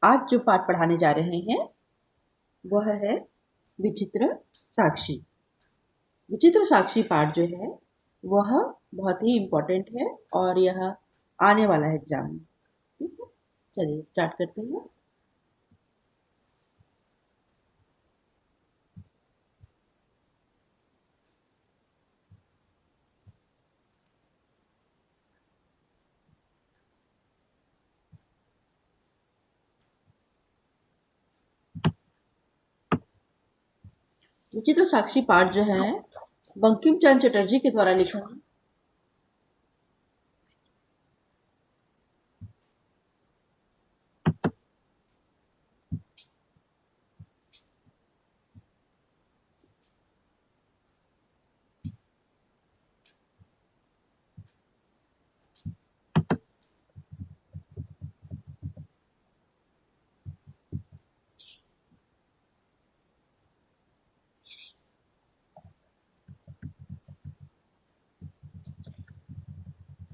आज जो पाठ पढ़ाने जा रहे हैं वह है विचित्र साक्षी। विचित्र साक्षी पाठ जो है वह बहुत ही इम्पोर्टेंट है और यह आने वाला है एग्जाम में। ठीक है, चलिए स्टार्ट करते हैं। विचित्र साक्षी पाठ जो है बंकिम चंद्र चटर्जी के द्वारा लिखा है।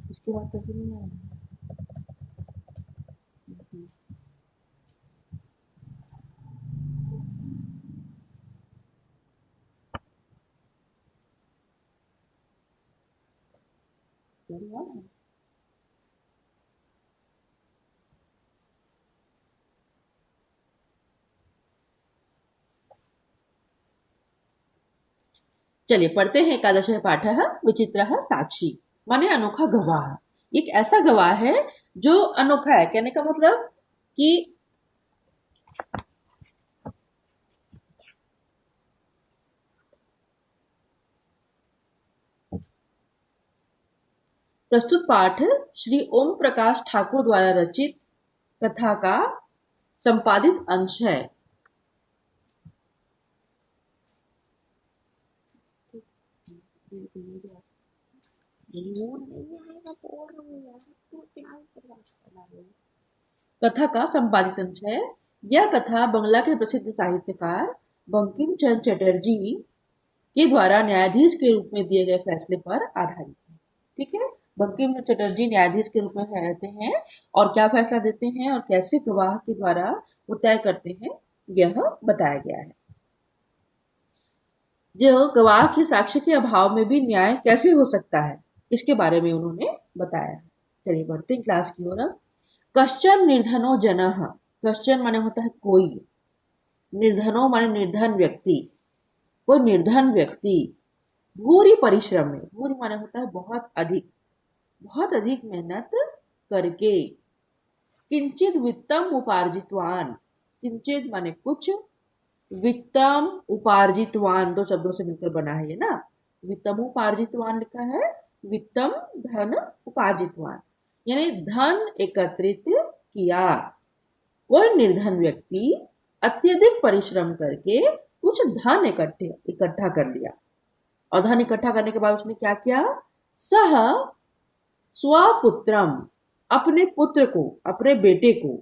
इसके बाद कैसे नहीं आया? चलिए पढ़ते हैं। एकादश पाठ है विचित्र साक्षी माने अनोखा गवाह। एक ऐसा गवाह है जो अनोखा है। कहने का मतलब कि प्रस्तुत पाठ श्री ओम प्रकाश ठाकुर द्वारा रचित कथा का संपादित अंश है। कथा का संपादित अंश है। यह कथा बंगला के प्रसिद्ध साहित्यकार बंकिम चंद्र चटर्जी के द्वारा न्यायाधीश के रूप में दिए गए फैसले पर आधारित है। ठीक है, बंकिम चंद्र चटर्जी न्यायाधीश के रूप में रहते हैं और क्या फैसला देते हैं और कैसे गवाह के द्वारा वो तय करते हैं, यह बताया गया है। जो गवाह के साक्ष्य के अभाव में भी न्याय कैसे हो सकता है, इसके बारे में उन्होंने बताया। चलिए बढ़ते हैं क्लास की ओर। कश्चन निर्धनो जनः। कश्चन माने होता है कोई, निर्धनो माने निर्धन व्यक्ति, कोई निर्धन व्यक्ति भूरी परिश्रम में, भूरी माने होता है बहुत अधिक मेहनत करके किंचित वित्तम उपार्जितवान। किंचित माने कुछ, वित्तम उपार्जितवान दो शब्दों से मिलकर बना है ये ना। वित्तम उपार्जितवान लिखा है, वित्तम धन उपार्जितवान यानी धन एकत्रित किया। कोई निर्धन व्यक्ति अत्यधिक परिश्रम करके कुछ धन इकट्ठा कर लिया और धन इकट्ठा करने के बाद उसने क्या किया, सह स्वपुत्रम अपने पुत्र को, अपने बेटे को,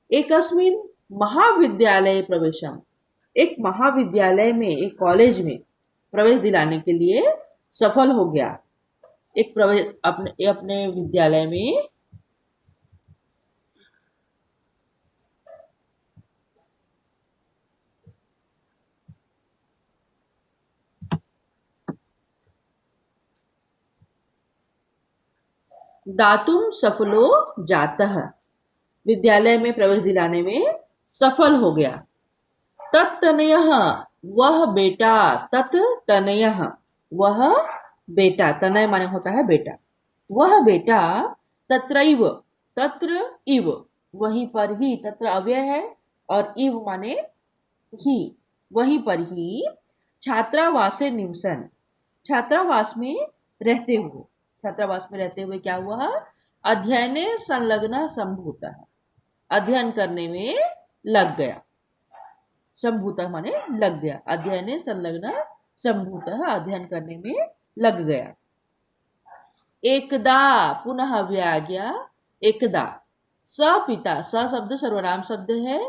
एकस्मिन महाविद्यालय प्रवेशम एक महाविद्यालय में, एक कॉलेज में प्रवेश दिलाने के लिए सफल हो गया। एक प्रवेश अपने विद्यालय में दातुम सफलो जातः, विद्यालय में प्रवेश दिलाने में सफल हो गया। तत्तनयः वह बेटा, तत्तनयः वह बेटा, तनय माने होता है बेटा, वह बेटा तत्रैव, तत्र इव वहीं पर ही, तत्र अव्यय है और इव माने ही, वहीं पर ही छात्रावासे निवसन, छात्रावास में रहते हुए, छात्रावास में रहते हुए क्या हुआ, अध्ययने संलग्न संभूतः, अध्ययन करने में लग गया। संभूतः माने लग गया, अध्ययने संलग्न संभूतः अध्ययन करने में लग गया। एकदा पुनः व्याज्ञा, एकदा स पिता, स शब्द सर्वनाम शब्द है,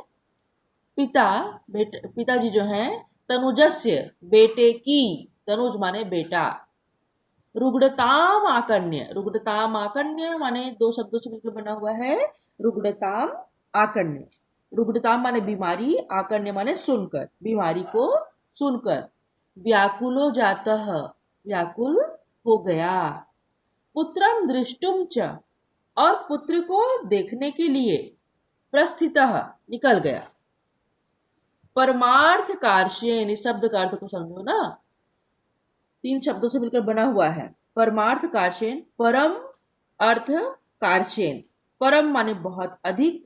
पिता पिताजी जो हैं, तनुजस्य बेटे की, तनुज माने बेटा, रुग्णताम आकर्ण्य, रुग्णताम आकर्ण्य माने दो शब्दों से मिलकर बना हुआ है रुग्णताम आकर्ण्य, रुग्णता माने बीमारी, आकर्ण्य माने सुनकर, बीमारी को सुनकर। व्याकुलो जातः, व्याकुल हो गया। पुत्रम दृष्टुम च, और पुत्र को देखने के लिए। प्रस्थितः, निकल गया। परमार्थ कार्ष्येन, इस शब्द का अर्थ को समझो ना, 3 शब्दों से मिलकर बना हुआ है। परमार्थ कार्ष्येन, परम अर्थ कार्ष्येन। परम माने बहुत अधिक,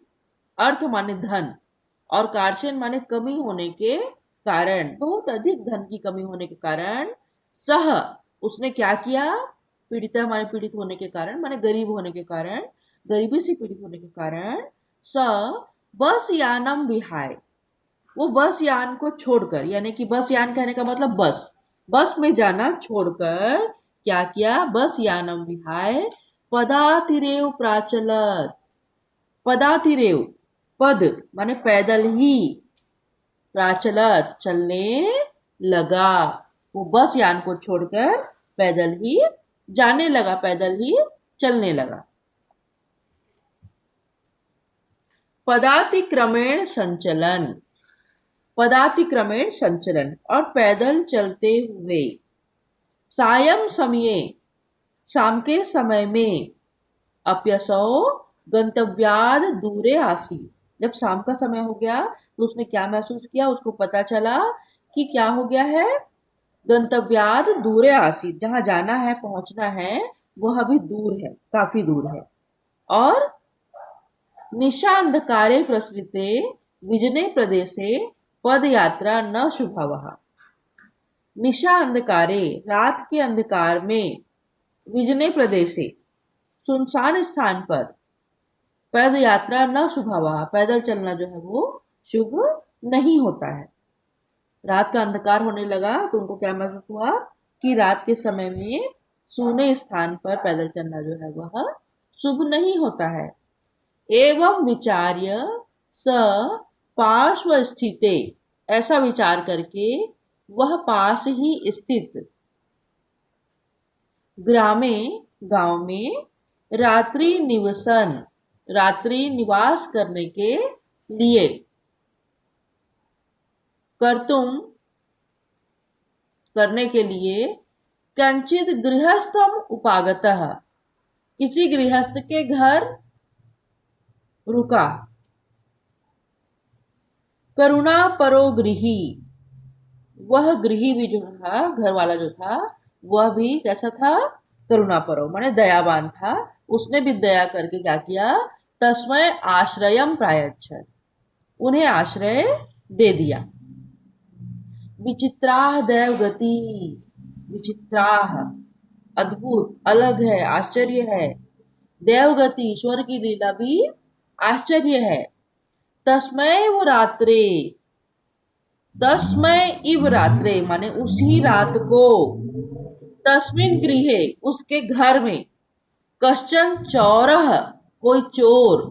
अर्थ माने धन, और कार्ष्येन माने कमी होने के कारण, बहुत अधिक धन की कमी होने के कारण। सह, उसने क्या किया? पीड़िता माने पीड़ित होने के कारण, माने गरीब होने के कारण, गरीबी से पीड़ित होने के कारण। स बस यानम विहाय, वो बस यान को छोड़कर, यानी कि बस यान कहने का मतलब बस, बस में जाना छोड़कर क्या किया? बस यानम विहाय पदातिरेव प्राचलत। पदातिरेव, पद माने पैदल ही, प्राचलत चलने लगा। वो बस यान को छोड़कर पैदल ही जाने लगा, पैदल ही चलने लगा। पदातिक्रमेण संचलन, पदातिक्रमेण संचलन, और पैदल चलते हुए। सायं समये, शाम के समय में। अप्यसौ गंतव्याद दूरे आसी, जब शाम का समय हो गया तो उसने क्या महसूस किया? उसको पता चला कि क्या हो गया है? गंतव्याद दूरे आसी, जहां जाना है, पहुंचना है, वह अभी दूर है, काफी दूर है। और निशा अंधकारे प्रसृते विजने प्रदेशे पद यात्रा न शुभवः। निशा अंधकारे, रात के अंधकार में। विजने प्रदेशे, सुनसान स्थान पर। पद यात्रा न शुभवः, पैदल चलना जो है वो शुभ नहीं होता है। रात का अंधकार होने लगा तो उनको क्या महसूस हुआ कि रात के समय में सूने स्थान पर पैदल चलना जो है वह शुभ नहीं होता है। एवं विचार्य स पार्श्व स्थिते, ऐसा विचार करके वह पास ही स्थित। ग्रामे, गांव में। रात्रि निवसन, रात्रि निवास करने के लिए। कर्तुम, करने के लिए। कंचित गृहस्थम उपागतः, किसी गृहस्थ के घर रुका। करुणा परो गृही, वह गृही भी जो था, घर वाला जो था, वह भी कैसा था? करुणा परो माने दयावान था। उसने भी दया करके क्या किया? तस्मय आश्रयम प्रायच्छत, उन्हें आश्रय दे दिया। विचित्राह दैवगति, विचित्राह अद्भुत, अलग है, आश्चर्य है। देवगति, ईश्वर की लीला भी आश्चर्य है। तस्मय वो रात्रे, तस्मय इव रात्रे माने उसी रात को। तस्मिन गृहे, उसके घर में। कश्चन चौरह, कोई चोर।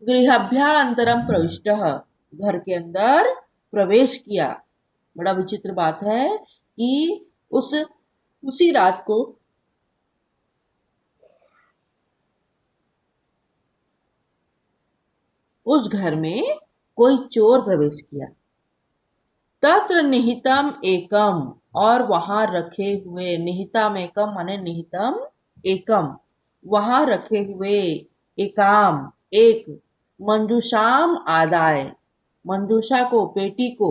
गृहाभ्यंतरम प्रविष्ट, घर के अंदर प्रवेश किया। बड़ा विचित्र बात है कि उसी रात को उस घर में कोई चोर प्रवेश किया। तत्र निहितम एकम, और वहां रखे हुए। निहितम एकम माने निहितम एकम, वहां रखे हुए। एकाम, एक। मंजूषाम आदाय, मंजूषा को, पेटी को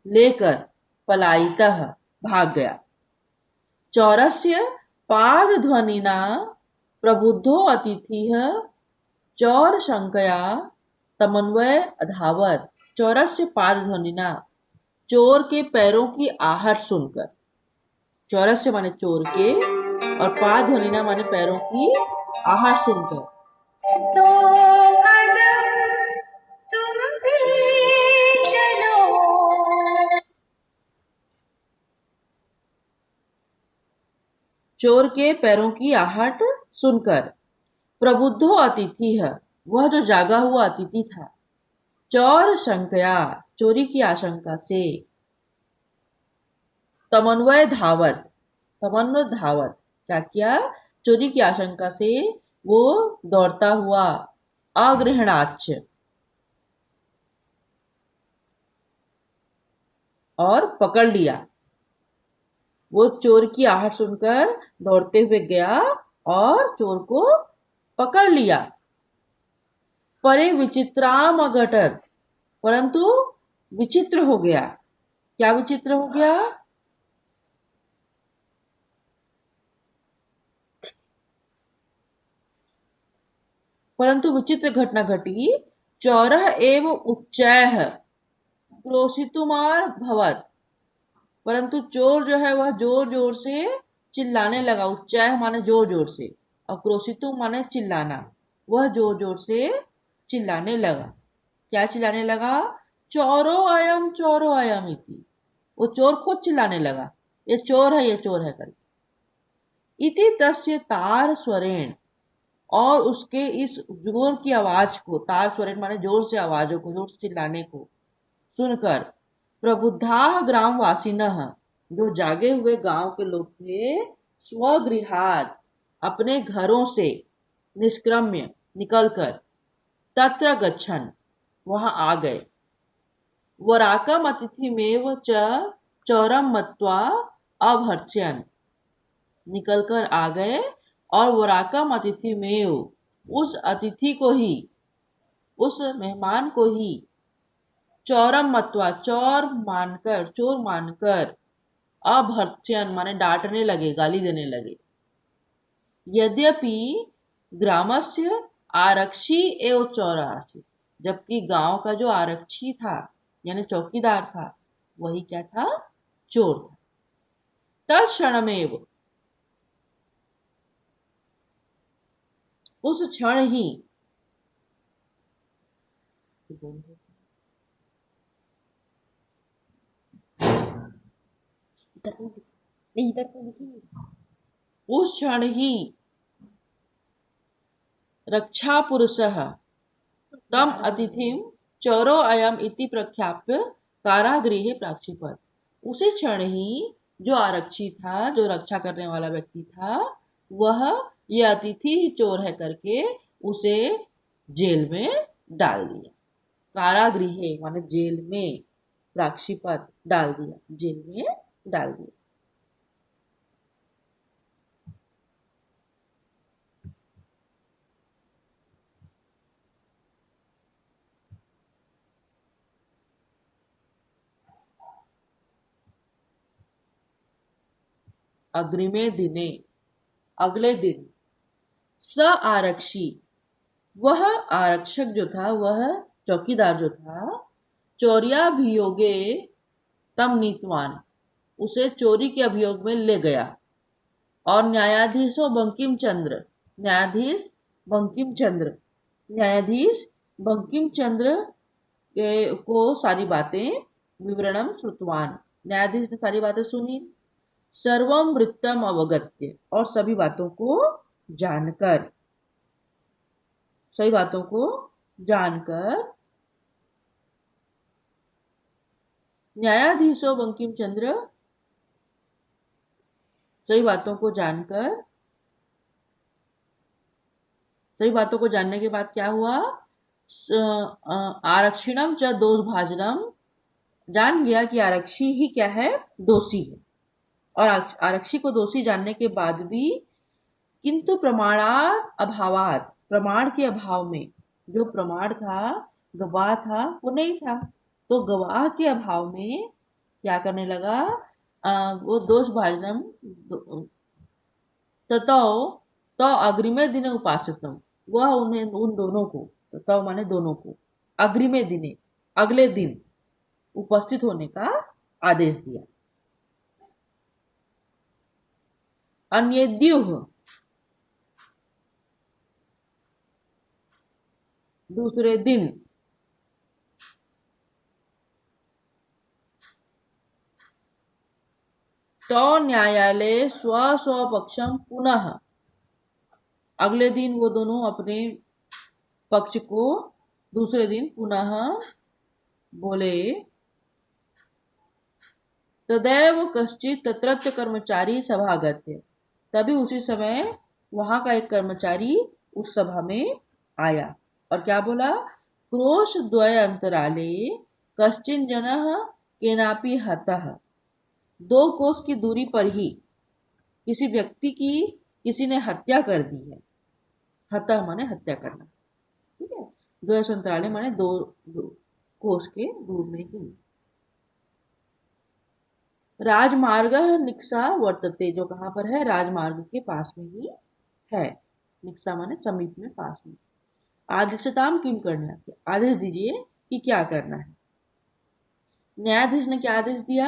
लेकर। पलायितः, भाग गया। चौरस्य पाद ध्वनिना प्रबुद्धो अतिथिः चौर शंकया तमन्वय अधावत। चौरस्य पाद ध्वनिना, चोर के पैरों की आहट सुनकर। चौरस्य माने चोर के, और पाद ध्वनिना माने पैरों की आहट सुनकर। तो कदम तुम भी चलो, चोर के पैरों की आहट सुनकर। प्रबुद्धो अतिथि है, वह जो जागा हुआ अतिथि था। चौर शंकया, चोरी की आशंका से। तमन्वय धावत, तमन्वय धावत, क्या किया? चोरी की आशंका से वो दौड़ता हुआ। अग्रहणाच, और पकड़ लिया। वो चोर की आहट सुनकर दौड़ते हुए गया और चोर को पकड़ लिया। परे विचित्राम अघटत, परंतु विचित्र हो गया। क्या विचित्र हो गया? परंतु विचित्र घटना घटी। चौरः एव उच्चैः क्रोशितुमार भवत, परंतु चोर जो है वह जोर जोर से चिल्लाने लगा। उच्चैः माने जोर जोर से, और क्रोशितु माने चिल्लाना। वह जोर जोर से चिल्लाने लगा। क्या चिल्लाने लगा? चोरो अयम इति। वो चोर खुद चिल्लाने लगा, ये चोर है, ये चोर है करके। इति तस्य तार स्वरेण, और उसके इस जोर की आवाज को, तार स्वरेण माने जोर से आवाजों को, जोर से चिल्लाने को सुनकर प्रबुद्धा ग्रामवासिनः, जो जागे हुए गांव के लोग थे, स्वगृहात् अपने घरों से निष्क्रम्य निकलकर तत्र गच्छन् वहां आ गए। वराकम अतिथिमेव च चौरम मत्वा अभर्च्यन्, निकलकर आ गए और वराकम अतिथि में उस अतिथि को ही, उस मेहमान को ही चौरम मत्वा चोर मानकर अभर्त्सन माने डांटने लगे, गाली देने लगे। यद्यपि ग्रामस्य आरक्षी एवं चौरा आसीत, जबकि गांव का जो आरक्षी था यानी चौकीदार था वही क्या था? चोर था। तत्क्षणमेव, उस क्षण ही, उस क्षण ही रक्षा पुरुषः तम अतिथिम चौरो अयम इति प्रख्याप्य कारागृहे प्राक्षिपत। उसी क्षण ही जो आरक्षी था, जो रक्षा करने वाला व्यक्ति था, वह ये अतिथि ही चोर है करके उसे जेल में डाल दिया। कारागृहे माने जेल में, प्राक्षिपत डाल दिया, जेल में डाल दिया। अग्रिमे दिने, अगले दिन, स आरक्षी, वह आरक्षक जो था, वह चौकीदार जो था, चौर्याभियोगे तम नीतवान, उसे चोरी के अभियोग में ले गया। और न्यायाधीशों बंकिम चंद्र, न्यायाधीश बंकिम चंद्र, न्यायाधीश बंकिम चंद्र को सारी बातें विवरणम श्रुतवान, न्यायाधीश ने सारी बातें सुनी। सर्वम वृत्तम अवगत्य, और सभी बातों को जानकर, सभी बातों को जानकर न्यायाधीशों बंकिम चंद्र, सभी बातों को जानकर, सभी बातों को जानने के बाद क्या हुआ? आरक्षिणम च दोष भाजनम, जान गया कि आरक्षी ही क्या है? दोषी है। और आरक्षी को दोषी जानने के बाद भी किंतु प्रमाणात अभावात, प्रमाण के अभाव में, जो प्रमाण था, गवाह था, वो नहीं था, तो गवाह के अभाव में क्या करने लगा? वो दोष भाजनम ततो तो अग्रिमे दिन उपासतम, वह उन्हें, उन दोनों को, ततो माने दोनों को, अग्रिमे दिने अगले दिन उपस्थित होने का आदेश दिया। अन्येद्युः, दूसरे दिन, तो न्यायालय स्व स्व पक्षम पुनः, अगले दिन वो दोनों अपने पक्ष को दूसरे दिन पुनः बोले। तदैव कश्चित तत्रत्य कर्मचारी सभागत्य, तभी उसी समय वहां का एक कर्मचारी उस सभा में आया और क्या बोला? क्रोश द्वय अंतराले कश्चिन जनः केनापि हतः, 2 कोस की दूरी पर ही किसी व्यक्ति की किसी ने हत्या कर दी है। हतः माने हत्या करना, ठीक है। 2 माने दो कोस के दूर में ही। राजमार्ग निक्सा वर्तते, जो कहाँ पर है, राजमार्ग के पास में ही है। निक्सा माने समीप में, पास में। आदेशताम किम करना, आदेश दीजिए कि क्या करना है। न्यायाधीश ने क्या आदेश दिया,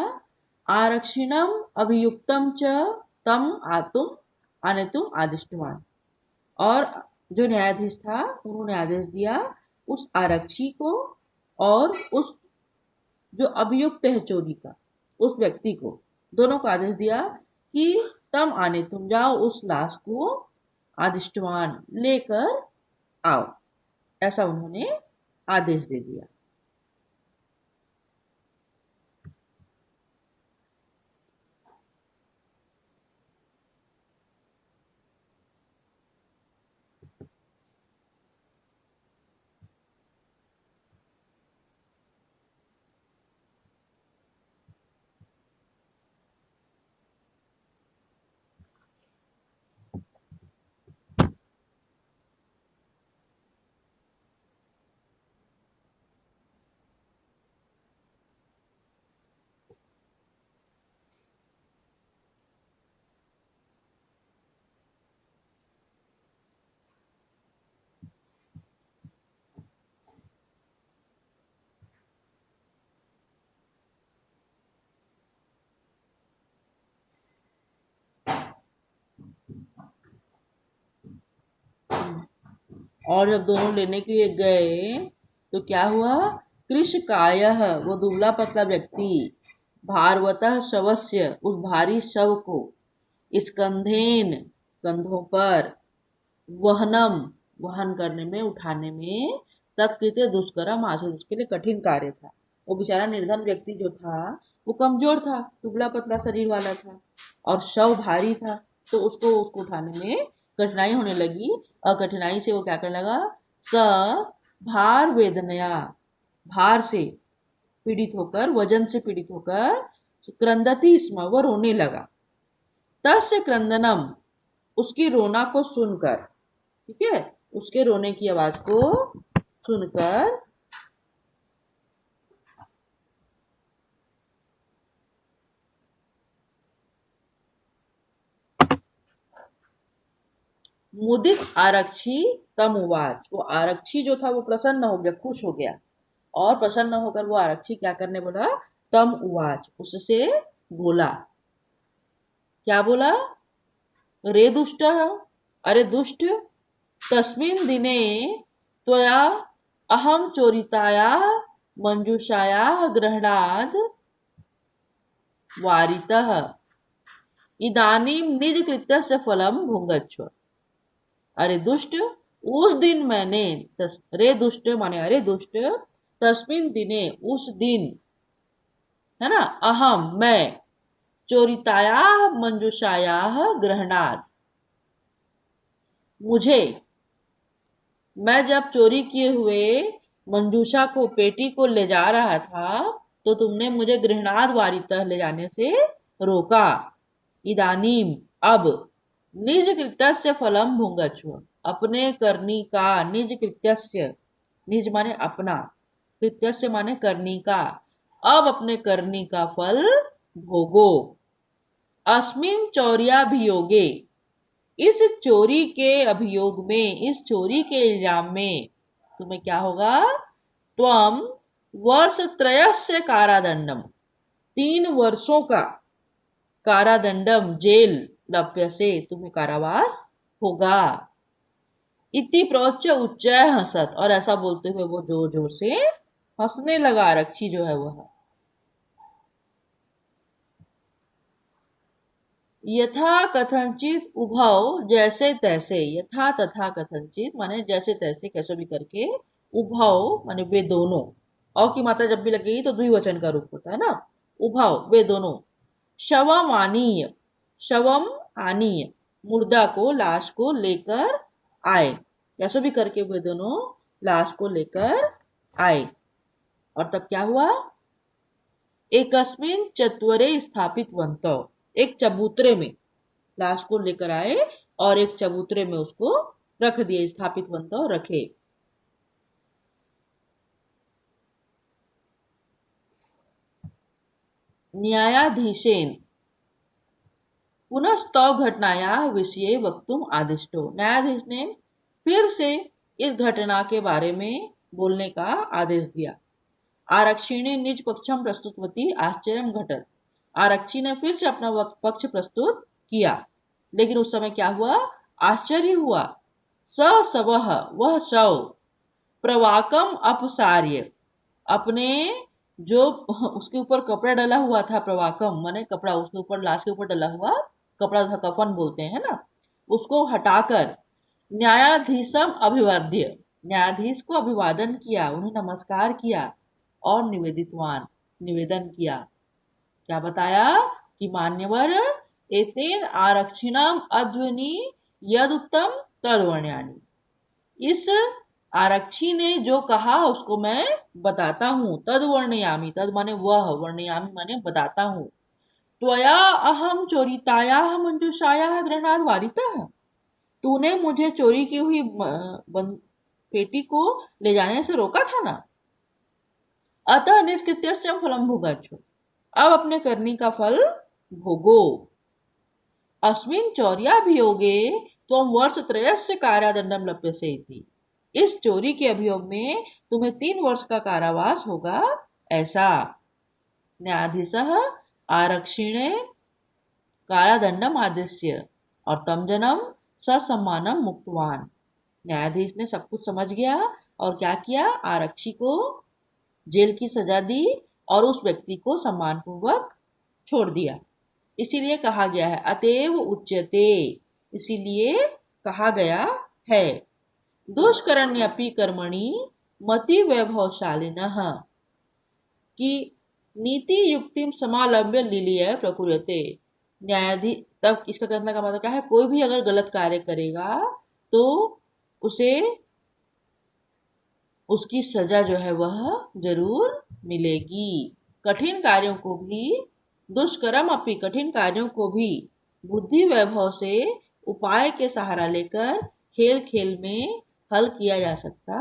आरक्षिणम अभियुक्तम च तम आनेतुम आदिष्टवान। और जो न्यायाधीश था उन्होंने आदेश दिया उस आरक्षी को और उस जो अभियुक्त है चोरी का उस व्यक्ति को, दोनों को आदेश दिया कि तम आने, तुम जाओ उस लाश को आदिष्टवान लेकर आओ। ऐसा उन्होंने आदेश दे दिया। और जब दोनों लेने के लिए गए तो क्या हुआ, कृशकायः, वो दुबला पतला व्यक्ति, भारवतः शवस्य, उस भारी शव को, स्कंधेन, कंधों पर, वहनम, वहन करने में, उठाने में, तत्कृत्य दुष्करम आचरण, उसके लिए कठिन कार्य था। वो बेचारा निर्धन व्यक्ति जो था वो कमजोर था, दुबला पतला शरीर वाला था और शव भारी था, तो उसको उठाने में कठिनाई होने लगी। और कठिनाई से वो क्या करने लगा, स भार वेदनया, भार से पीड़ित होकर, वजन से पीड़ित होकर, क्रंदती स्म, वो रोने लगा। तस्य क्रंदनम, उसकी रोना को सुनकर, ठीक है, उसके रोने की आवाज को सुनकर, मुदित आरक्षी तम उवाच, वो आरक्षी जो था वो प्रसन्न हो गया, खुश हो गया। और प्रसन्न होकर वो आरक्षी क्या करने बोला, तम उवाच, उससे बोला। क्या बोला, रे दुष्ट, अरे दुष्ट, तस्मिन् दिने त्वया अहम चोरितायाः मंजूषायाः ग्रहणाद् वारितः, इदानीं निज कृत्यस्य फलम भुंगच्छ। अरे दुष्ट, उस दिन मैंने, रे दुष्ट माने अरे दुष्ट, तस्मिन दिने, उस दिन, है ना, अहम मैं, चोरिताया मंजूषाया ग्रहणात्, मुझे, मैं जब चोरी किए हुए मंजूषा को, पेटी को ले जा रहा था तो तुमने मुझे गृहणाद वारितः, ले जाने से रोका। इदानीम, अब, निज कृत्यस्य फलम भुंगच्छ, अपने करनी का, निज कृत्यस्य, निज माने अपना, कृत्यस्य माने करनी का, अब अपने करनी का फल भोगो। अस्मिन चौर्याभियोगे, इस चोरी के अभियोग में, इस चोरी के इल्जाम में तुम्हें क्या होगा, त्वम वर्ष त्रयस्य कारादंडम, 3 वर्षों का कारादंडम, जेल, लप्य से तुम्हें कारावास होगा। इति प्रोच्च उच्चय हंसत, और ऐसा बोलते हुए वो जोर जोर से हंसने लगा, आरक्षी जो है वह। यथा कथनचित उभव, जैसे तैसे, यथा तथा कथनचित माने जैसे तैसे, कैसे भी करके, उभव माने वे दोनों, औ की मात्रा जब भी लगेगी तो द्विवचन का रूप होता है ना, उभव वे दोनों, शवम आनीय, शवम आनीय, मुर्दा को, लाश को लेकर आए, कैसे भी करके वे दोनों लाश को लेकर आए। और तब क्या हुआ, एकस्मिन चत्वरे स्थापितवन्तौ, एक चबूतरे में लाश को लेकर आए और एक चबूतरे में उसको रख दिए, स्थापितवन्तौ रखे। न्यायाधीशेन पुनस्तौ घटनाया विषये वक्तुम आदिष्टो, न्यायाधीश ने फिर से इस घटना के बारे में बोलने का आदेश दिया। आरक्षिणी निज पक्षम प्रस्तुतवती आश्चर्यम घटत, आरक्षी ने फिर से अपना पक्ष प्रस्तुत किया, लेकिन उस समय क्या हुआ, आश्चर्य हुआ। स सवह, वह शव, प्रवाकम अपसार्य, अपने जो उसके ऊपर कपड़ा डला हुआ था, प्रवाकम माने कपड़ा, उसके ऊपर लाश के ऊपर डला हुआ कपड़ा था, कफन बोलते हैं ना, उसको हटाकर न्यायाधीशम अभिवाद्य, न्यायाधीश को अभिवादन किया, उन्हें नमस्कार किया और निवेदितवान, निवेदन किया। क्या बताया कि मान्यवर एतेन आरक्षिणाम अध्वनि यदुत्तम तद्वर्ण्यानि, इस आरक्षी ने जो कहा उसको मैं बताता हूँ। तद वर्णयामी, तद माने वह, वर्णयामी माने बताता हूँ। त्वया अहम चोरितायाः मंजूषायाः ग्रहणात् वारितः, तूने मुझे चोरी की हुई पेटी को ले जाने से रोका था ना। अतः निष्कृत्यस्य फलम भोगच्छु, अब अपने करनी का फल भोगो। अस्मिन् चौर्याभियोगे त्वं वर्षत्रयस्य कारादंडम लप्यसे इति, इस चोरी के अभियोग में तुम्हें 3 वर्ष का कारावास होगा, ऐसा। न्यायाधीशः आरक्षिणे कारादंडम आदेश्य और तम जनम ससम्मानम मुक्तवान, न्यायाधीश ने सब कुछ समझ गया और क्या किया, आरक्षी को जेल की सजा दी और उस व्यक्ति को सम्मानपूर्वक छोड़ दिया। इसीलिए कहा गया है अतएव उच्यते, इसीलिए कहा गया है दुष्करण्यपि कर्मणि मति वैभवशालिनः, कि नीति युक्तिम समालंब्य लीलीय प्रकुर्यते, न्यायाधीश, तब इसका कहने का मतलब क्या है, कोई भी अगर गलत कार्य करेगा तो उसे उसकी सजा जो है वह जरूर मिलेगी। कठिन कार्यों को भी, दुष्कर्म अपनी, कठिन कार्यों को भी बुद्धि वैभव से उपाय के सहारा लेकर खेल खेल में हल किया जा सकता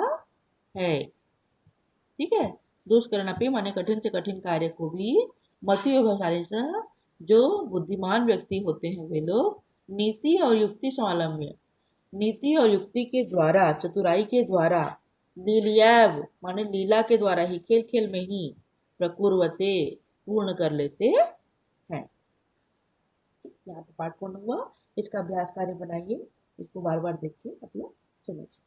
है। ठीक है, दुष्कर्णपि माने कठिन से कठिन कार्य को भी मति वैभवशाली से, जो बुद्धिमान व्यक्ति होते हैं वे लोग नीति और युक्ति स्वावलंबी, नीति और युक्ति के द्वारा, चतुराई के द्वारा, लीलयैव माने लीला के द्वारा ही, खेल खेल में ही, प्रकुर्वते पूर्ण कर लेते हैं। यहाँ पे पाठ पूर्ण हुआ, इसका अभ्यास कार्य बनाइए, इसको बार बार देखिए, आप लोग समझिए।